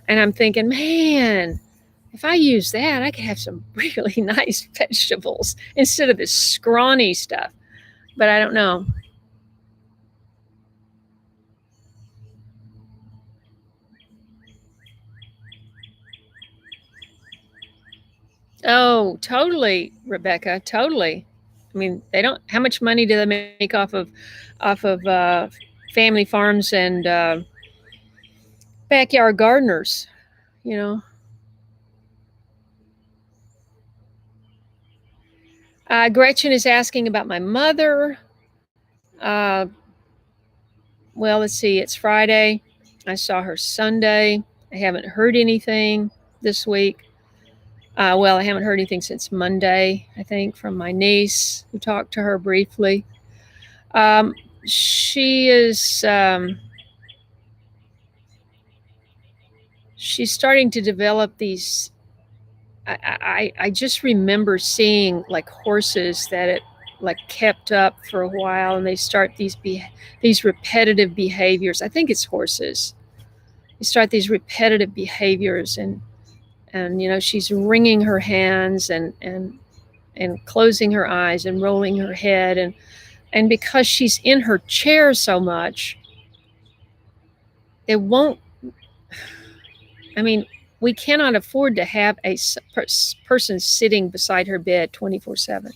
And I'm thinking, man, if I use that, I could have some really nice vegetables instead of this scrawny stuff. But I don't know. Oh, totally, Rebecca, totally. I mean, they don't. How much money do they make off of family farms and backyard gardeners? You know. Gretchen is asking about my mother. Well, let's see. It's Friday. I saw her Sunday. I haven't heard anything this week. Well, I haven't heard anything since Monday, I think, from my niece who talked to her briefly. She is she's starting to develop these. I just remember seeing like horses that it like kept up for a while, and they start these repetitive behaviors. I think it's horses. They start these repetitive behaviors, and she's wringing her hands and closing her eyes and rolling her head, and because she's in her chair so much, it won't. I mean, we cannot afford to have a person sitting beside her bed 24/7.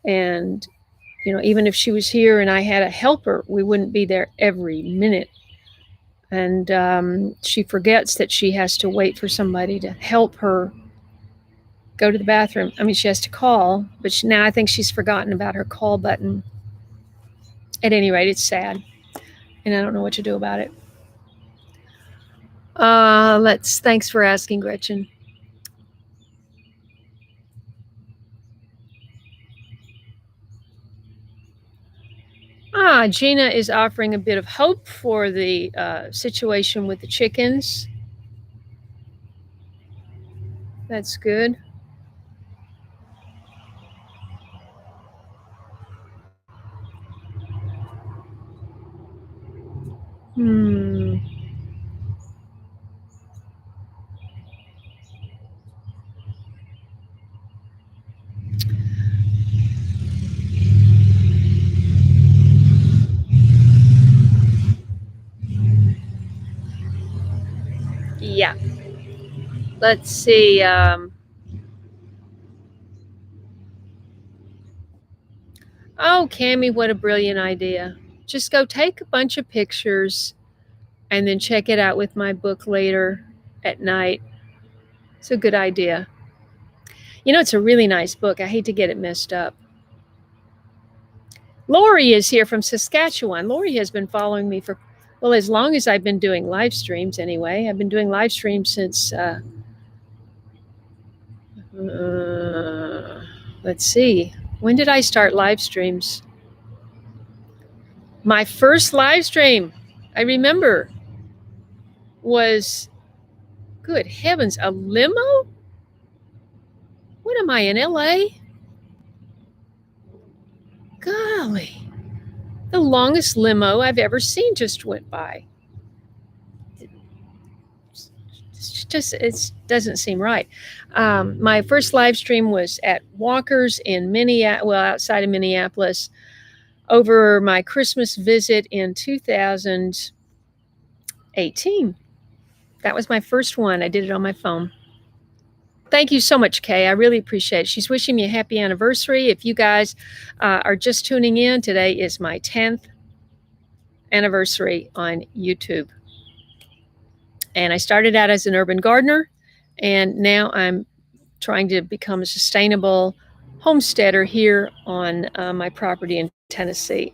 And even if she was here and I had a helper, we wouldn't be there every minute. And she forgets that she has to wait for somebody to help her go to the bathroom. I mean, she has to call, but now I think she's forgotten about her call button. At any rate, it's sad, and I don't know what to do about it. Thanks for asking, Gretchen. Gina is offering a bit of hope for the situation with the chickens. That's good. Yeah. Let's see. Oh, Cammie, what a brilliant idea. Just go take a bunch of pictures and then check it out with my book later at night. It's a good idea. It's a really nice book. I hate to get it messed up. Lori is here from Saskatchewan. Lori has been following me for, well, as long as I've been doing live streams anyway. I've been doing live streams since, let's see. When did I start live streams? My first live stream, I remember, was, good heavens, a limo? What am I, in LA? Golly, the longest limo I've ever seen just went by. It doesn't seem right. My first live stream was at Walker's in outside of Minneapolis, over my Christmas visit in 2018. That was my first one. I did it on my phone. Thank you so much, Kaye. I really appreciate it. She's wishing me a happy anniversary. If you guys are just tuning in, today is my 10th anniversary on YouTube. And I started out as an urban gardener, and now I'm trying to become a sustainable homesteader here on my property in Tennessee.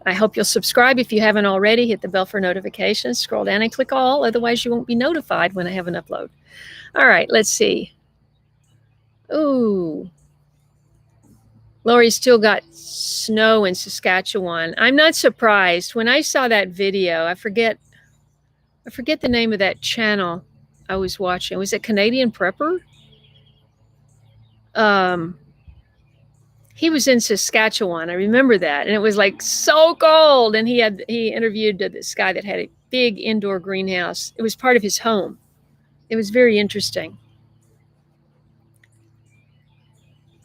I hope you'll subscribe if you haven't already. Hit the bell for notifications. Scroll down and click all. Otherwise, you won't be notified when I have an upload. All right, let's see. Ooh. Lori still got snow in Saskatchewan. I'm not surprised. When I saw that video, I forget the name of that channel I was watching. Was it Canadian Prepper? He was in Saskatchewan. I remember that. And it was like so cold. And he interviewed this guy that had a big indoor greenhouse. It was part of his home. It was very interesting.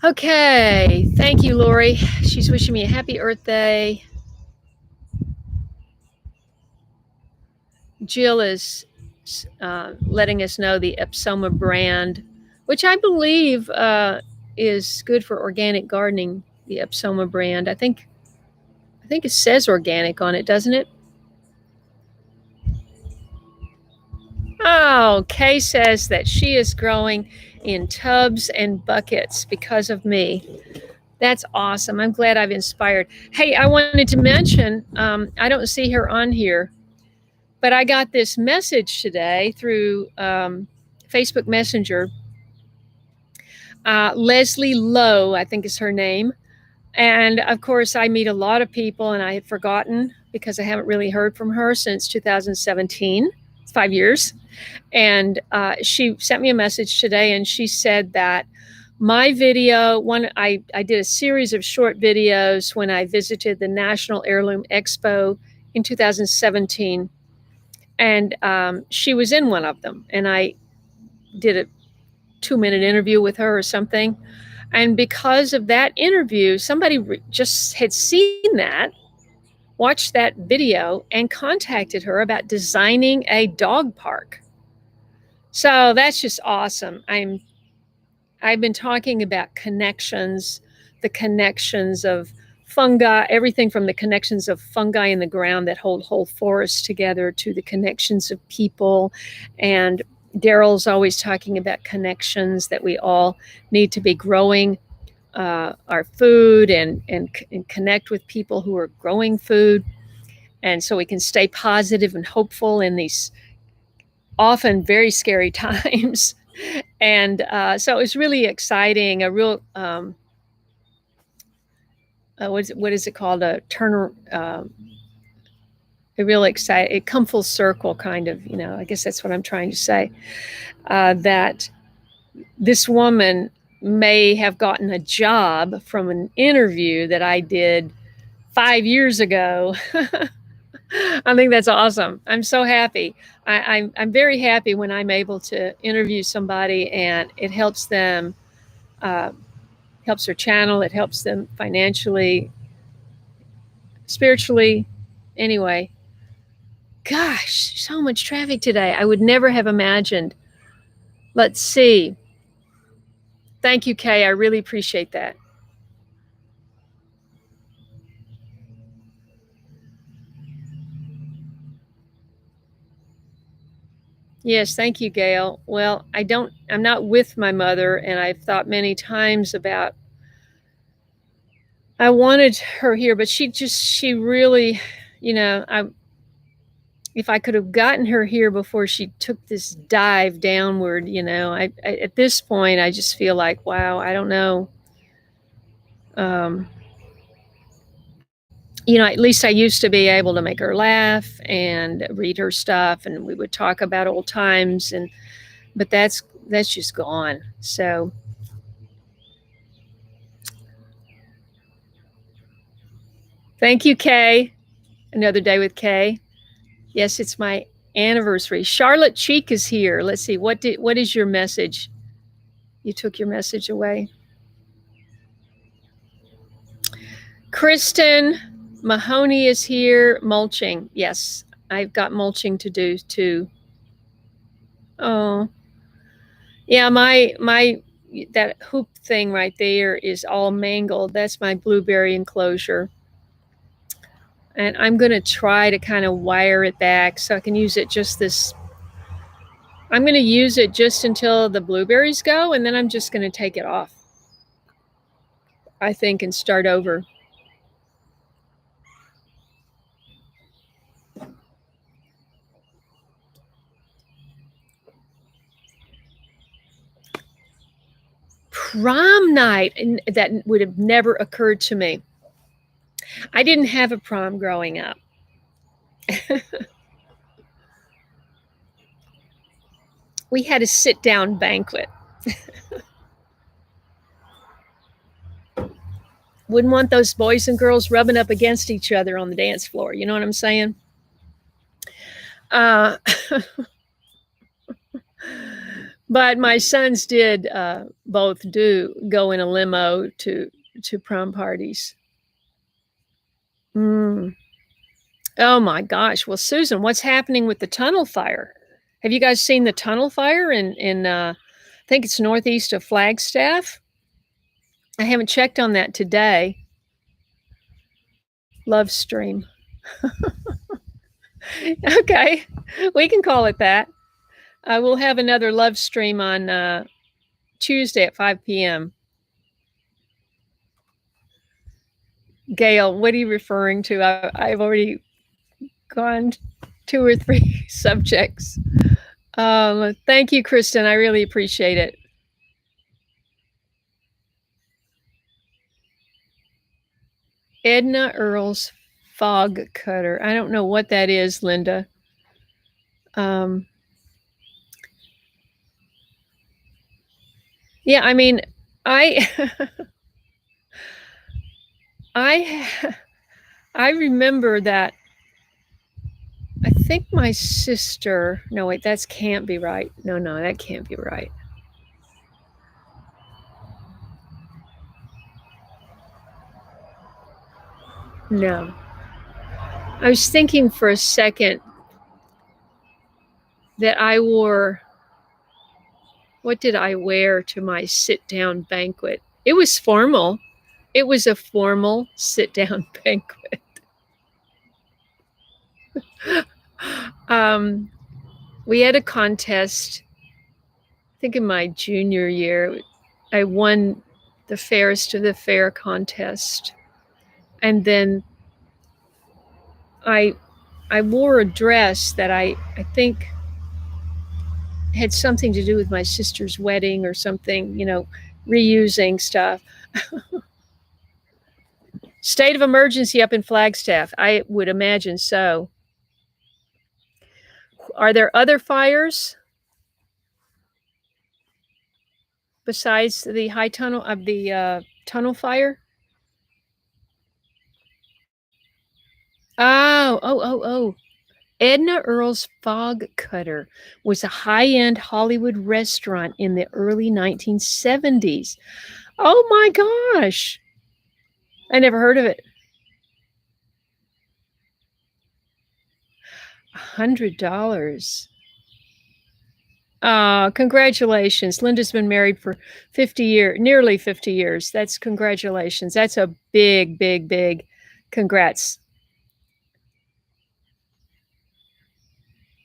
Okay. Thank you, Lori. She's wishing me a happy Earth Day. Jill is letting us know the Epsoma brand, which I believe is good for organic gardening. The Epsoma brand. I think it says organic on it, doesn't it? Oh, Kay says that she is growing in tubs and buckets because of me. That's awesome. I'm glad I've inspired. Hey, I wanted to mention, I don't see her on here, but I got this message today through Facebook Messenger. Leslie Lowe, I think is her name. And of course, I meet a lot of people, and I had forgotten because I haven't really heard from her since 2017. It's 5 years. And she sent me a message today, and she said that my video, I did a series of short videos when I visited the National Heirloom Expo in 2017. And she was in one of them. And I did a 2-minute interview with her or something. And because of that interview, somebody just had seen that, watched that video, and contacted her about designing a dog park. So that's just awesome. I've been talking about connections, the connections of fungi, everything from the connections of fungi in the ground that hold whole forests together to the connections of people. And Daryl's always talking about connections, that we all need to be growing our food and connect with people who are growing food. And so we can stay positive and hopeful in these often very scary times. And so it was really exciting, a real, what is it called? A real exciting, it come full circle kind of, I guess that's what I'm trying to say, that this woman may have gotten a job from an interview that I did 5 years ago. I think that's awesome. I'm so happy. I'm very happy when I'm able to interview somebody and it helps them, helps their channel, it helps them financially, spiritually. Anyway, gosh, so much traffic today. I would never have imagined. Let's see. Thank you, Kay. I really appreciate that. Yes, thank you, Gail. Well, I'm not with my mother, and I've thought many times about, I wanted her here, but she really, if I could have gotten her here before she took this dive downward, I at this point, I just feel like, wow, I don't know. at least I used to be able to make her laugh and read her stuff, and we would talk about old times, but that's just gone. So thank you, Kaye. Another day with Kaye. Yes, it's my anniversary. Charlotte Cheek is here. Let's see, what is your message? You took your message away. Kristen Mahoney is here. Mulching. Yes, I've got mulching to do too. Oh, yeah, my that hoop thing right there is all mangled. That's my blueberry enclosure. And I'm going to try to kind of wire it back so I can use it just this. I'm going to use it just until the blueberries go, and then I'm just going to take it off, I think, and start over. Prom night, and that would have never occurred to me. I didn't have a prom growing up. We had a sit-down banquet. Wouldn't want those boys and girls rubbing up against each other on the dance floor. You know what I'm saying? But my sons did both go in a limo to prom parties. Oh my gosh. Well, Susan, what's happening with the tunnel fire? Have you guys seen the tunnel fire in I think it's northeast of Flagstaff? I haven't checked on that today. Love stream. Okay, we can call it that. We'll have another love stream on Tuesday at 5 p.m. Gail, what are you referring to? I've already gone 2 or 3 subjects. Thank you, Kristen. I really appreciate it. Edna Earl's fog cutter. I don't know what that is, Linda. Yeah, I mean, I remember that. I think my sister. No, wait, that can't be right. No, that can't be right. No. I was thinking for a second that I wore. What did I wear to my sit-down banquet? It was formal. It was a formal sit-down banquet. We had a contest. I think in my junior year, I won the Fairest of the Fair contest, and then I wore a dress that I think had something to do with my sister's wedding or something. Reusing stuff. State of emergency up in Flagstaff. I would imagine so. Are there other fires besides the high tunnel of the tunnel fire? Oh. Edna Earl's Fog Cutter was a high-end Hollywood restaurant in the early 1970s. Oh my gosh. I never heard of it. $100. Congratulations. Linda's been married for 50 years, nearly 50 years. That's congratulations. That's a big, big, big congrats.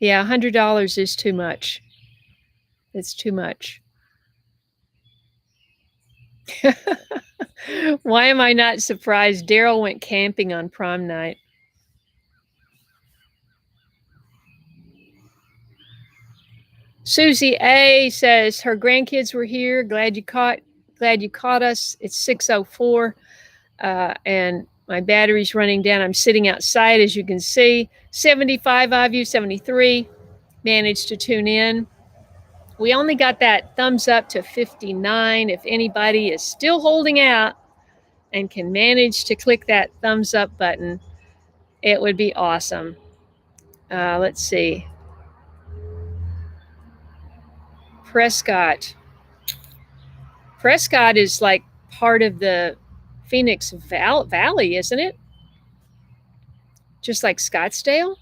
Yeah, $100 is too much. It's too much. Why am I not surprised? Daryl went camping on prom night. Susie A says her grandkids were here. Glad you caught us. It's 6:04, and My battery's running down. I'm sitting outside, as you can see. 75 of you, 73 managed to tune in. We only got that thumbs up to 59. If anybody is still holding out and can manage to click that thumbs up button, it would be awesome. Let's see. Prescott. Prescott is like part of the Phoenix Valley, isn't it? Just like Scottsdale?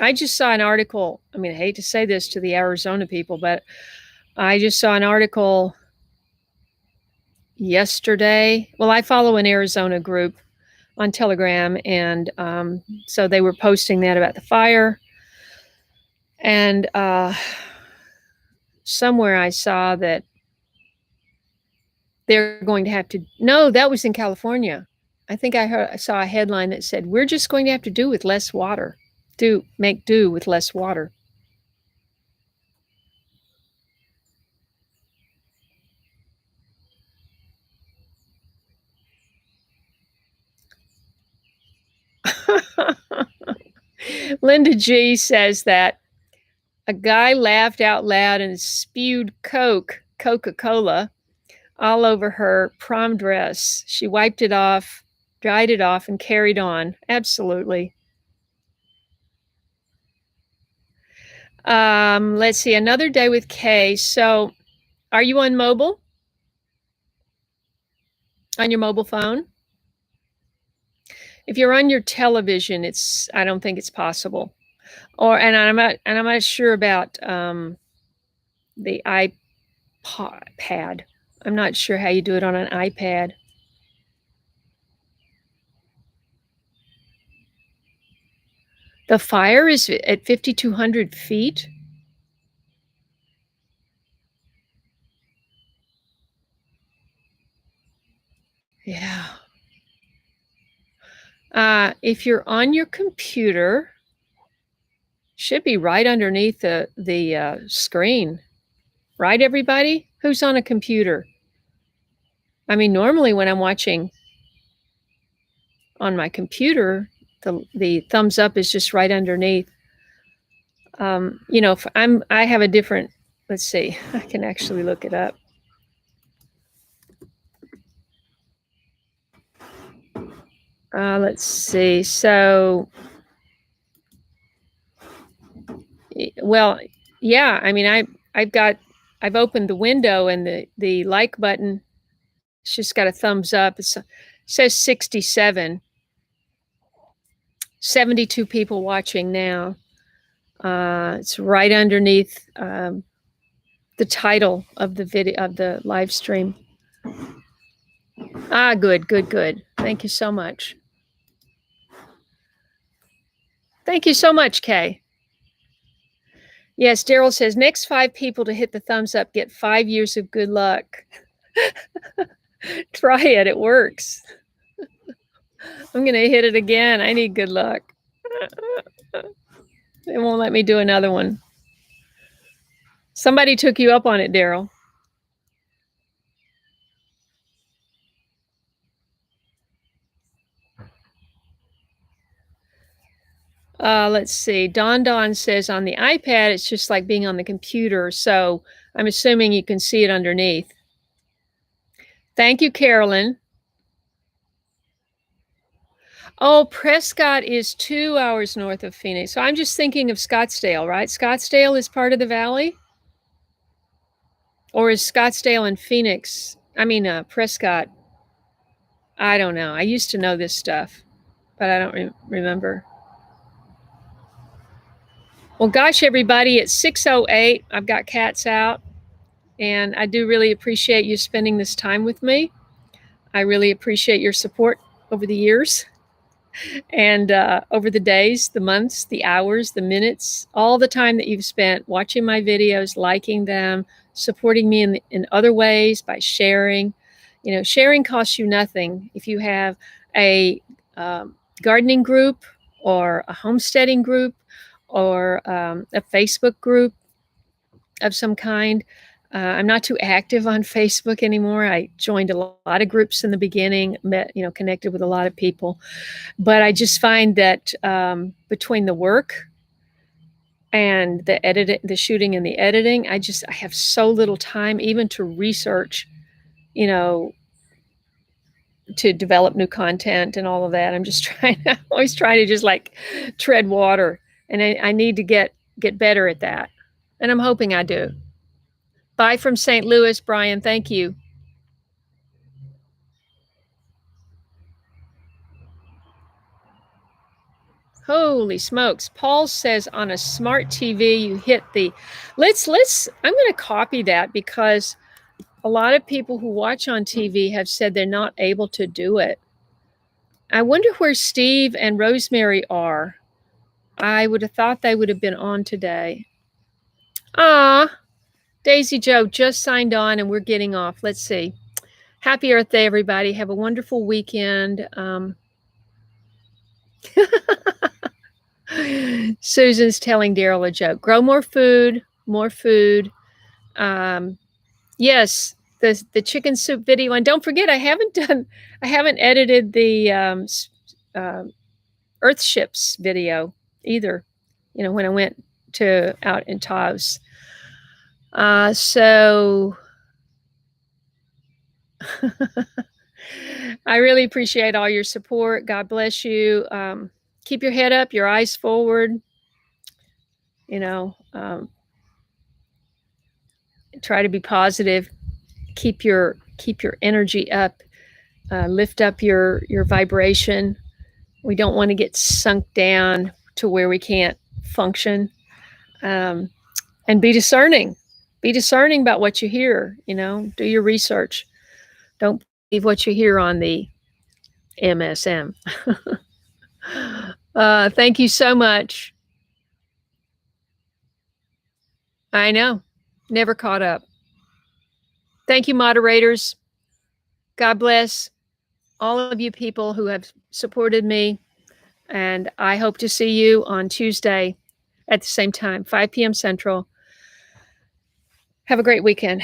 I just saw an article. I mean, I hate to say this to the Arizona people, but I just saw an article yesterday. Well, I follow an Arizona group on Telegram, and so they were posting that about the fire. And somewhere I saw that they're going to have to, no, that was in California. I think I saw a headline that said, we're just going to have to do with less water, make do with less water. Linda G says that a guy laughed out loud and spewed Coca-Cola, all over her prom dress. She wiped it off, dried it off, and carried on. Absolutely. Let's see, another day with Kaye. So, are you on mobile? On your mobile phone? If you're on your television, I don't think it's possible. And I'm not sure about the iPad. I'm not sure how you do it on an iPad. The fire is at 5,200 feet. Yeah. If you're on your computer, should be right underneath the screen. Right, everybody? Who's on a computer? I mean, normally when I'm watching on my computer, the thumbs up is just right underneath. You know, if I have a different, let's see, I can actually look it up. Let's see. So, well, yeah, I mean, I've opened the window and the like button, it's just got a thumbs up. It says 67. 72 people watching now. It's right underneath the title of the video, of the live stream. Good. Thank you so much. Thank you so much, Kaye. Yes, Daryl says, next 5 people to hit the thumbs up get 5 years of good luck. Try it. It works. I'm going to hit it again. I need good luck. They won't let me do another one. Somebody took you up on it, Daryl. Let's see. Don says on the iPad, it's just like being on the computer. So I'm assuming you can see it underneath. Thank you, Carolyn. Oh, Prescott is 2 hours north of Phoenix. So I'm just thinking of Scottsdale, right? Scottsdale is part of the valley? Or is Scottsdale and Phoenix? I mean, Prescott. I don't know. I used to know this stuff, but I don't remember. Well, gosh, everybody, it's 6:08. I've got cats out, and I do really appreciate you spending this time with me. I really appreciate your support over the years and over the days, the months, the hours, the minutes, all the time that you've spent watching my videos, liking them, supporting me in other ways by sharing. You know, sharing costs you nothing. If you have a gardening group or a homesteading group or a Facebook group of some kind, I'm not too active on Facebook anymore. I joined a lot of groups in the beginning, connected with a lot of people. But I just find that between the work and the shooting and the editing, I have so little time even to research, to develop new content and all of that. I'm always trying to just like tread water, and I need to get better at that. And I'm hoping I do. Bye from St. Louis, Brian. Thank you. Holy smokes. Paul says on a smart TV, you hit the, I'm going to copy that, because a lot of people who watch on TV have said they're not able to do it. I wonder where Steve and Rosemary are. I would have thought they would have been on today. Daisy Joe just signed on and we're getting off. Let's see. Happy Earth Day, everybody. Have a wonderful weekend. Susan's telling Daryl a joke. Grow more food, more food. Yes, the chicken soup video. And don't forget, I haven't edited the Earth ships video either, when I went out in Taos. So I really appreciate all your support. God bless you. Keep your head up, your eyes forward. Try to be positive. Keep your energy up. Lift up your vibration. We don't want to get sunk down to where we can't function. And be discerning. Be discerning about what you hear. Do your research. Don't believe what you hear on the MSM. Thank you so much. I know. Never caught up. Thank you, moderators. God bless all of you people who have supported me. And I hope to see you on Tuesday at the same time, 5 p.m. Central. Have a great weekend.